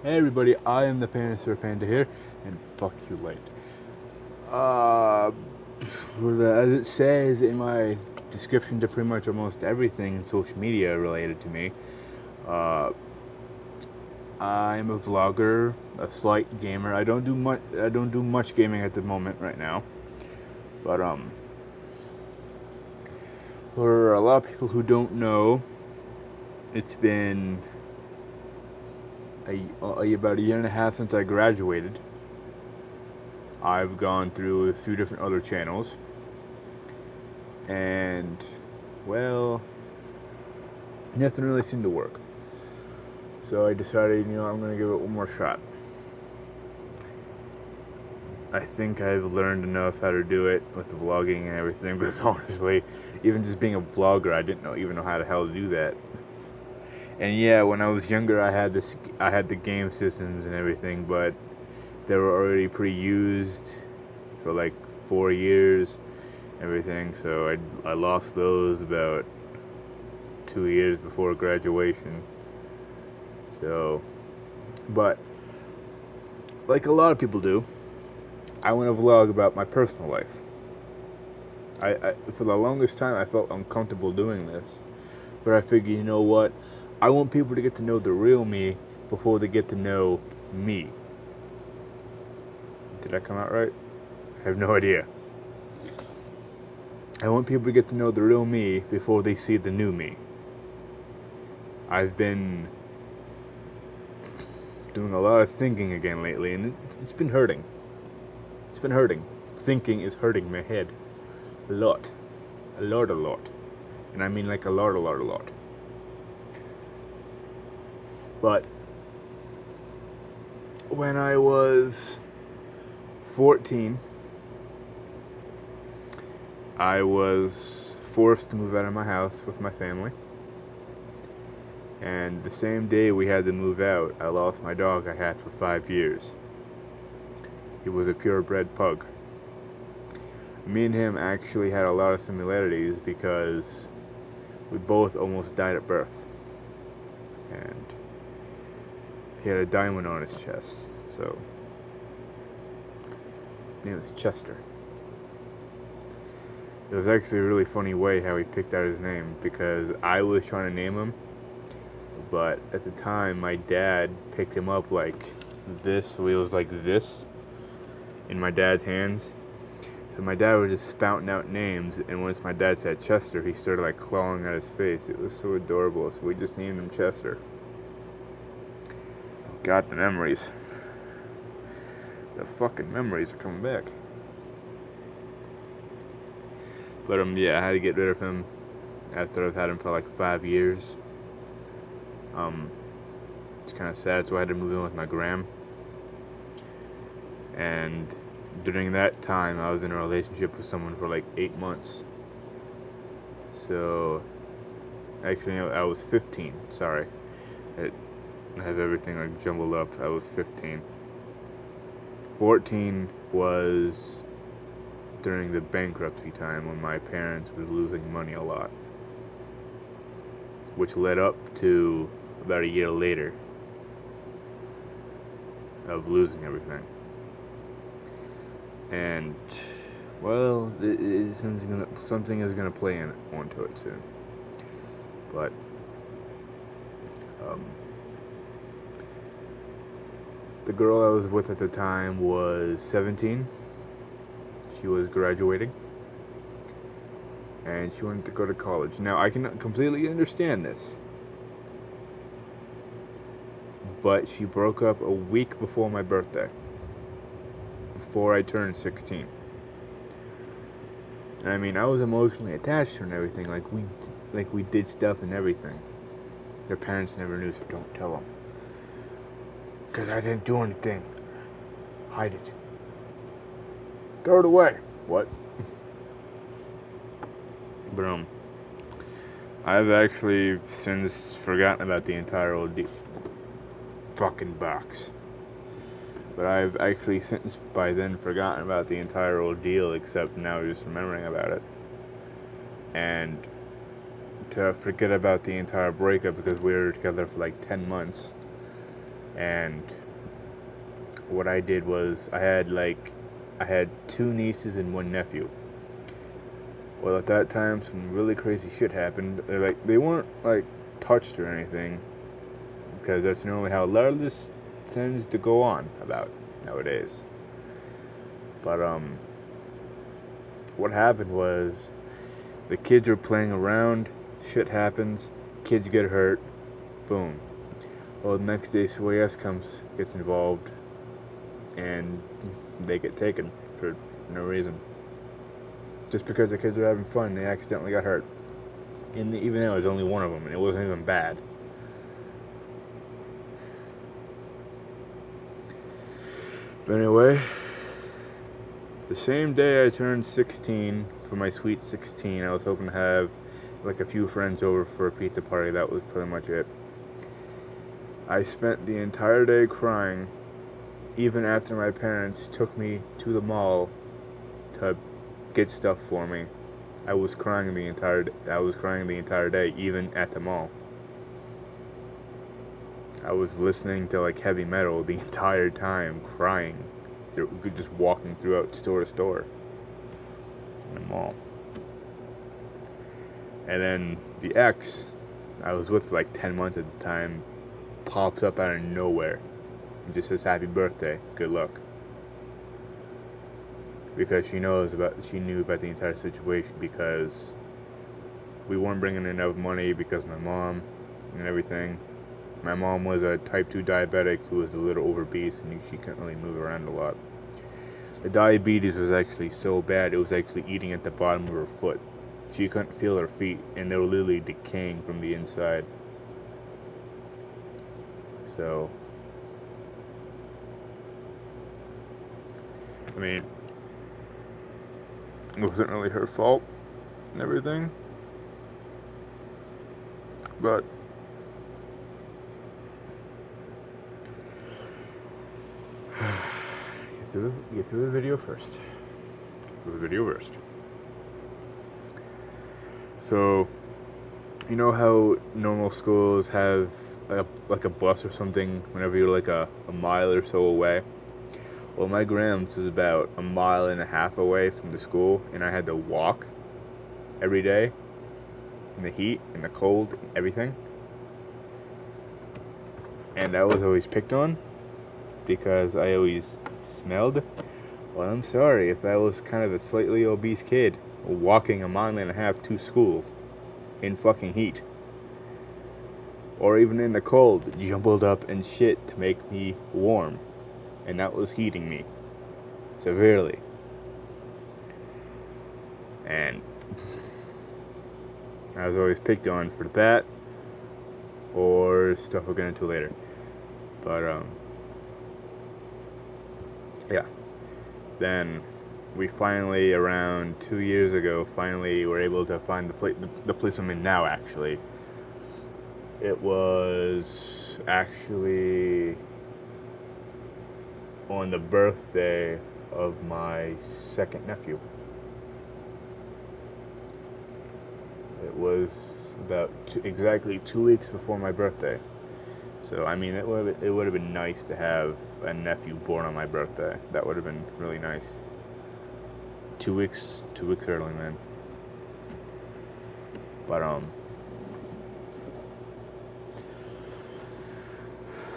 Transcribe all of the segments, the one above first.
Hey everybody, I am the PandaSirPanda here, and fuck you late. Uh, as it says in my description to pretty much almost everything in social media related to me, uh, I'm a vlogger, a slight gamer. I don't do much. I don't do much gaming at the moment right now, but for a lot of people who don't know, it's been about a year and a half since I graduated. I've gone through a few different other channels, and well, nothing really seemed to work. So I decided, I'm gonna give it one more shot. I think I've learned enough how to do it with the vlogging and everything, because honestly, even just being a vlogger, I didn't even know how the hell to do that. And yeah, when I was younger, I had the game systems and everything, but they were already pre-used for like 4 years, everything. So I lost those about 2 years before graduation. So, but like a lot of people do, I want to vlog about my personal life. I for the longest time I felt uncomfortable doing this, but I figured, you know what? I want people to get to know the real me before they get to know me. Did that come out right? I have no idea. I want people to get to know the real me before they see the new me. I've been doing a lot of thinking again lately, and it's been hurting. It's been hurting. Thinking is hurting my head. A lot. A lot. And I mean like a lot. But when I was 14, I was forced to move out of my house with my family. And the same day we had to move out, I lost my dog I had for 5 years. He was a purebred pug. Me and him actually had a lot of similarities because we both almost died at birth. And he had a diamond on his chest, so his name was Chester. It was actually a really funny way how he picked out his name, because I was trying to name him, but at the time my dad picked him up like this, so he was like this in my dad's hands. So my dad was just spouting out names, and once my dad said Chester, he started like clawing at his face. It was so adorable, so we just named him Chester. God, the memories. The fucking memories are coming back. But yeah, I had to get rid of him after I've had him for like 5 years. It's kind of sad, so I had to move in with my gram. And during that time, I was in a relationship with someone for like 8 months. So, actually, I was 15. Sorry, I have everything like jumbled up. I was 15. 14 was during the bankruptcy time when my parents were losing money a lot, which led up to about a year later of losing everything. And well, something is gonna play onto it soon. But the girl I was with at the time was 17. She was graduating, and she wanted to go to college. Now, I can completely understand this, but she broke up a week before my birthday, before I turned 16. And I mean, I was emotionally attached to her and everything. Like we did stuff and everything. Their parents never knew, so don't tell them. Because I didn't do anything. Hide it. Throw it away. What? But I've actually since forgotten about the entire old fucking box. But I've actually since by then forgotten about the entire ordeal, except now just remembering about it. And to forget about the entire breakup, because we were together for like 10 months, And what I did was I had two nieces and one nephew. Well, at that time, some really crazy shit happened. They weren't like touched or anything, because that's normally how a lot of this tends to go on about nowadays. But what happened was the kids were playing around. Shit happens. Kids get hurt. Boom. Well, the next day, CYS gets involved, and they get taken for no reason. Just because the kids were having fun, they accidentally got hurt. Even though it was only one of them, and it wasn't even bad. But anyway, the same day I turned 16, for my sweet 16, I was hoping to have like a few friends over for a pizza party. That was pretty much it. I spent the entire day crying, even after my parents took me to the mall to get stuff for me. I was crying the entire day, even at the mall. I was listening to like heavy metal the entire time, crying, just walking throughout store to store in the mall. And then the ex I was with for like 10 months at the time pops up out of nowhere and just says happy birthday, good luck. Because she knew about the entire situation, because we weren't bringing enough money because my mom and everything. My mom was a type 2 diabetic who was a little obese, and she couldn't really move around a lot. The diabetes was actually so bad, it was actually eating at the bottom of her foot. She couldn't feel her feet, and they were literally decaying from the inside. So, I mean, it wasn't really her fault and everything, but get through the video first. So, you know how normal schools have like a bus or something whenever you're like a mile or so away? Well, my Grams was about a mile and a half away from the school, and I had to walk every day in the heat and the cold and everything. And I was always picked on because I always smelled. Well, I'm sorry if I was kind of a slightly obese kid walking a mile and a half to school in fucking heat, or even in the cold, jumbled up and shit to make me warm, and that was heating me severely. And I was always picked on for that, or stuff we'll get into later. But yeah. Then we finally, around 2 years ago, were able to find the place I'm in now. Actually, it was actually on the birthday of my second nephew. It was about exactly 2 weeks before my birthday. So, I mean, it would have been nice to have a nephew born on my birthday. That would have been really nice. 2 weeks early, man. But,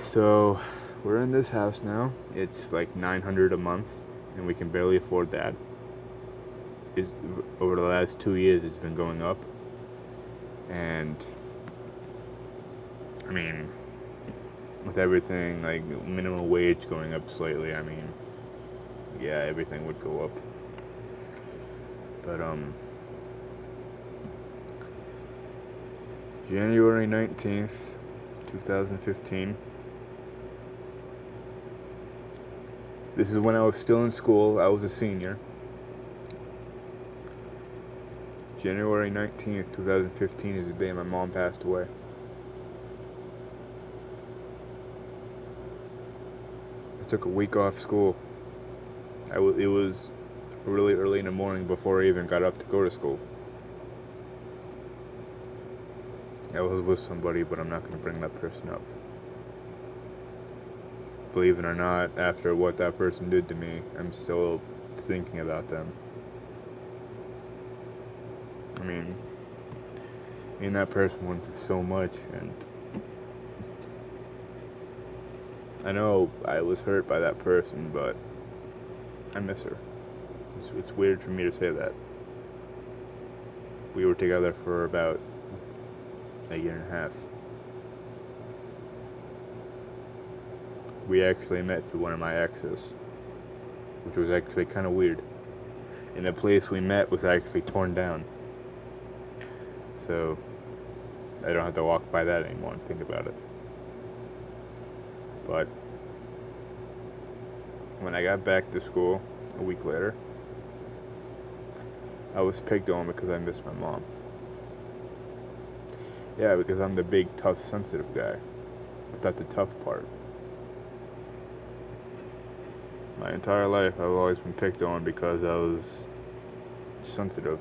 so, we're in this house now. It's like $900 a month, and we can barely afford that. Over the last 2 years, it's been going up. And, I mean, with everything, like minimum wage going up slightly, I mean, yeah, everything would go up. But January 19th, 2015. This is when I was still in school. I was a senior. January 19th, 2015 is the day my mom passed away. I took a week off school. It was really early in the morning before I even got up to go to school. I was with somebody, but I'm not going to bring that person up. believe it or not, after what that person did to me, I'm still thinking about them. I mean, me and that person went through so much, and I know I was hurt by that person, but I miss her. It's weird for me to say that. We were together for about a year and a half. We actually met through one of my exes, which was actually kind of weird. And the place we met was actually torn down. So I don't have to walk by that anymore and think about it. But when I got back to school a week later, I was picked on because I missed my mom. Yeah, because I'm the big, tough, sensitive guy. But that's the tough part. My entire life, I've always been picked on because I was sensitive.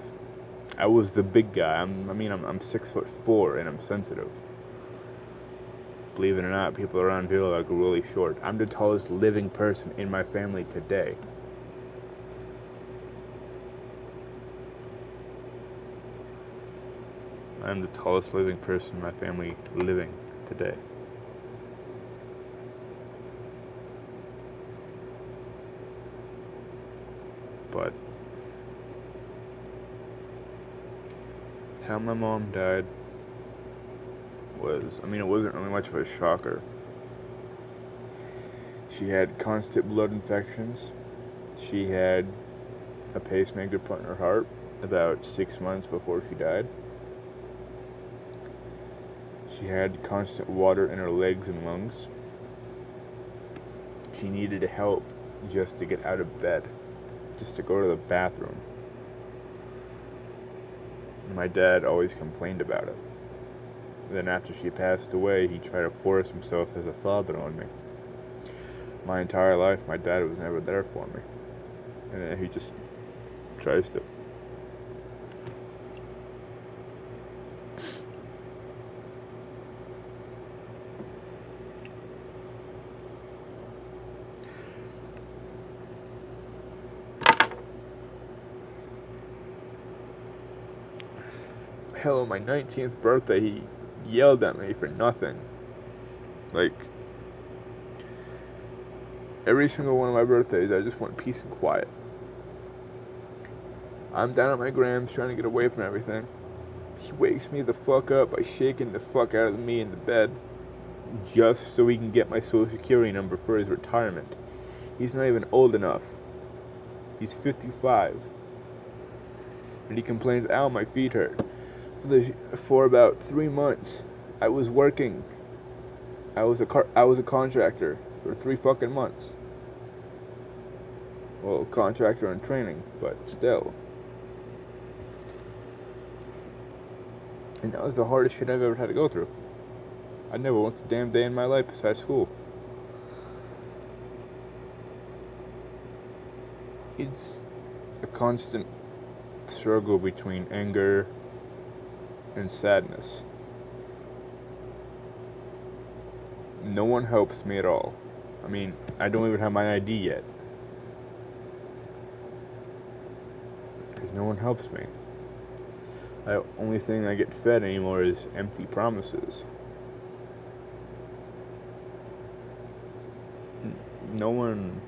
I was the big guy. I'm 6'4" and I'm sensitive. Believe it or not, people around here are like really short. I'm the tallest living person in my family today. I'm the tallest living person in my family living today. But how my mom died was, it wasn't really much of a shocker. She had constant blood infections. She had a pacemaker put in her heart about 6 months before she died. She had constant water in her legs and lungs. She needed help just to get out of bed, just to go to the bathroom. And my dad always complained about it. Then after she passed away, he tried to force himself as a father on me. My entire life, my dad was never there for me. And then he just tries to. Hell, on my 19th birthday, he yelled at me for nothing. Like, every single one of my birthdays, I just want peace and quiet. I'm down at my grams trying to get away from everything. He wakes me the fuck up by shaking the fuck out of me in the bed just so he can get my social security number for his retirement. He's not even old enough. He's 55. And he complains, ow, my feet hurt. For about 3 months, I was working. I was a contractor for 3 fucking months. Well, contractor in training, but still. And that was the hardest shit I've ever had to go through. I never worked a damn day in my life besides school. It's a constant struggle between anger and sadness. No one helps me at all. I don't even have my ID yet. Because no one helps me. The only thing I get fed anymore is empty promises. No one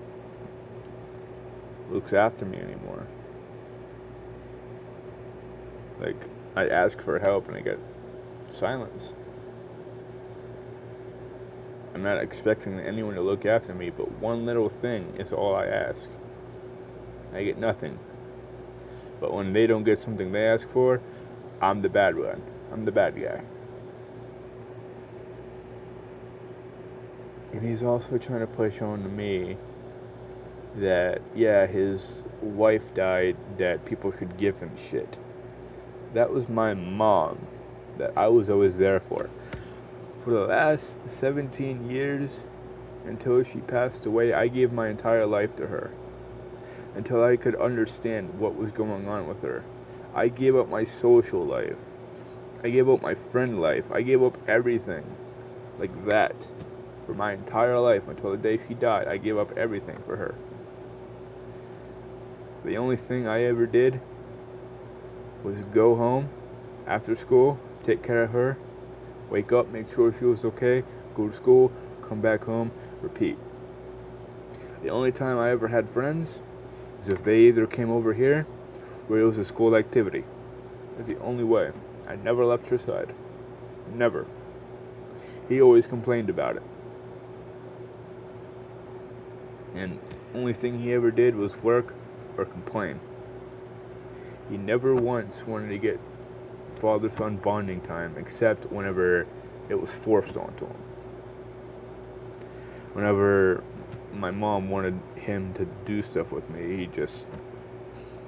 looks after me anymore. Like, I ask for help and I get silence. I'm not expecting anyone to look after me, but one little thing is all I ask. I get nothing. But when they don't get something they ask for, I'm the bad one. I'm the bad guy. And he's also trying to push on to me that, yeah, his wife died, that people should give him shit. That was my mom that I was always there for. For the last 17 years, until she passed away, I gave my entire life to her. Until I could understand what was going on with her. I gave up my social life. I gave up my friend life. I gave up everything. Like that. For my entire life, until the day she died, I gave up everything for her. The only thing I ever did was go home after school, take care of her, wake up, make sure she was okay, go to school, come back home, repeat. The only time I ever had friends is if they either came over here or it was a school activity. That's the only way. I never left her side. Never. He always complained about it. And the only thing he ever did was work or complain. He never once wanted to get father-son bonding time, except whenever it was forced onto him. Whenever my mom wanted him to do stuff with me,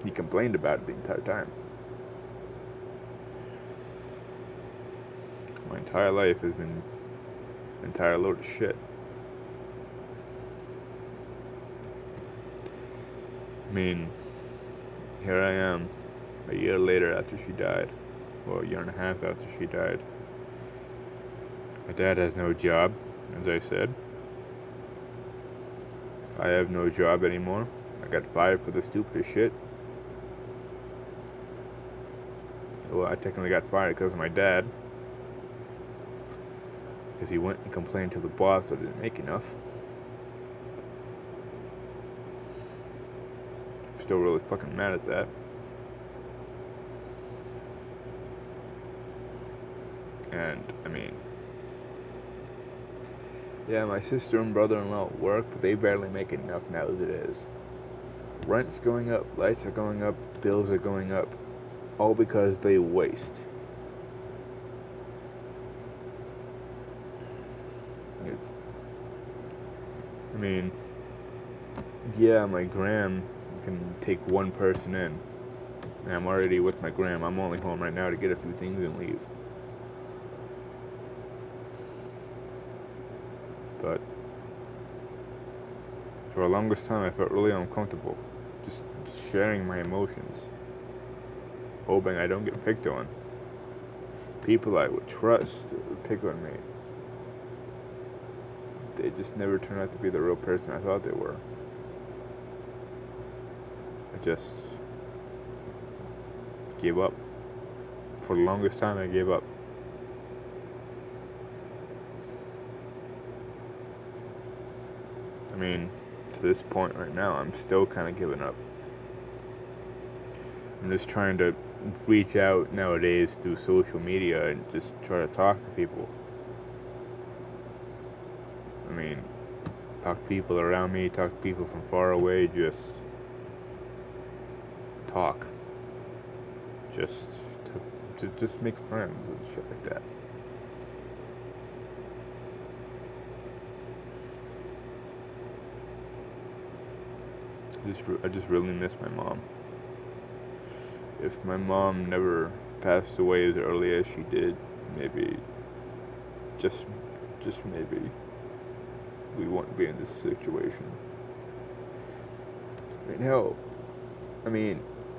he complained about it the entire time. My entire life has been an entire load of shit. I mean, here I am, a year later after she died. Well, a year and a half after she died. My dad has no job, as I said. I have no job anymore. I got fired for the stupidest shit. Well, I technically got fired because of my dad. Because he went and complained to the boss that I didn't make enough. I'm still really fucking mad at that. And, I mean, yeah, my sister and brother-in-law work, but they barely make enough now as it is. Rent's going up, lights are going up, bills are going up, all because they waste. I mean, yeah, my gram can take one person in. And I'm already with my gram. I'm only home right now to get a few things and leave. But for the longest time, I felt really uncomfortable just sharing my emotions, hoping I don't get picked on. People I would trust would pick on me. They just never turned out to be the real person I thought they were. I just gave up. For the longest time, I gave up. I mean, to this point right now, I'm still kind of giving up. I'm just trying to reach out nowadays through social media and just try to talk to people. I mean, talk to people around me, talk to people from far away, just talk. Just make friends and shit like that. I just really miss my mom. If my mom never passed away as early as she did, maybe, just maybe, we wouldn't be in this situation. I mean, hell,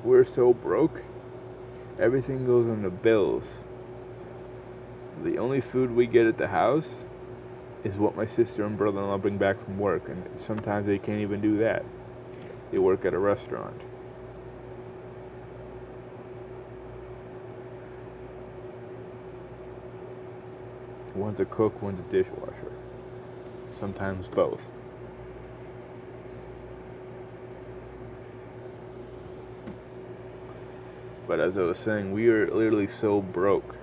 we're so broke, everything goes on the bills. The only food we get at the house is what my sister and brother-in-law bring back from work, and sometimes they can't even do that. They work at a restaurant. One's a cook, one's a dishwasher. Sometimes both. But as I was saying, we are literally so broke.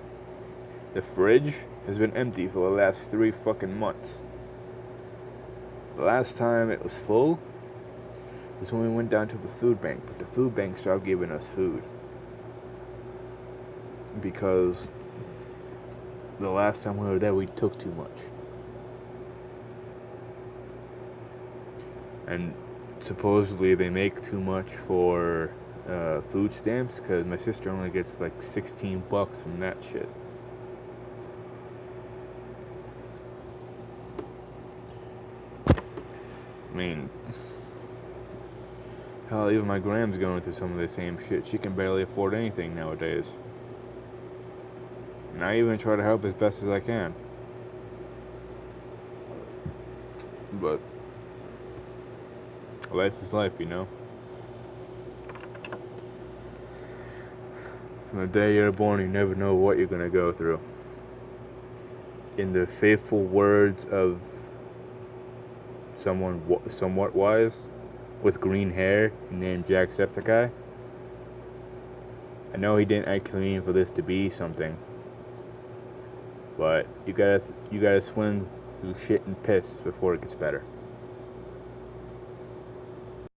The fridge has been empty for the last 3 fucking months. The last time it was full was when we went down to the food bank, but the food bank stopped giving us food. Because the last time we were there, we took too much. And supposedly they make too much for food stamps, because my sister only gets like $16 from that shit. I mean, hell, even my gram's going through some of the same shit. She can barely afford anything nowadays. And I even try to help as best as I can. but life is life, you know? From the day you're born, you never know what you're gonna go through. In the faithful words of someone somewhat wise, with green hair, named Jacksepticeye. I know he didn't actually mean for this to be something, but you gotta swim through shit and piss before it gets better.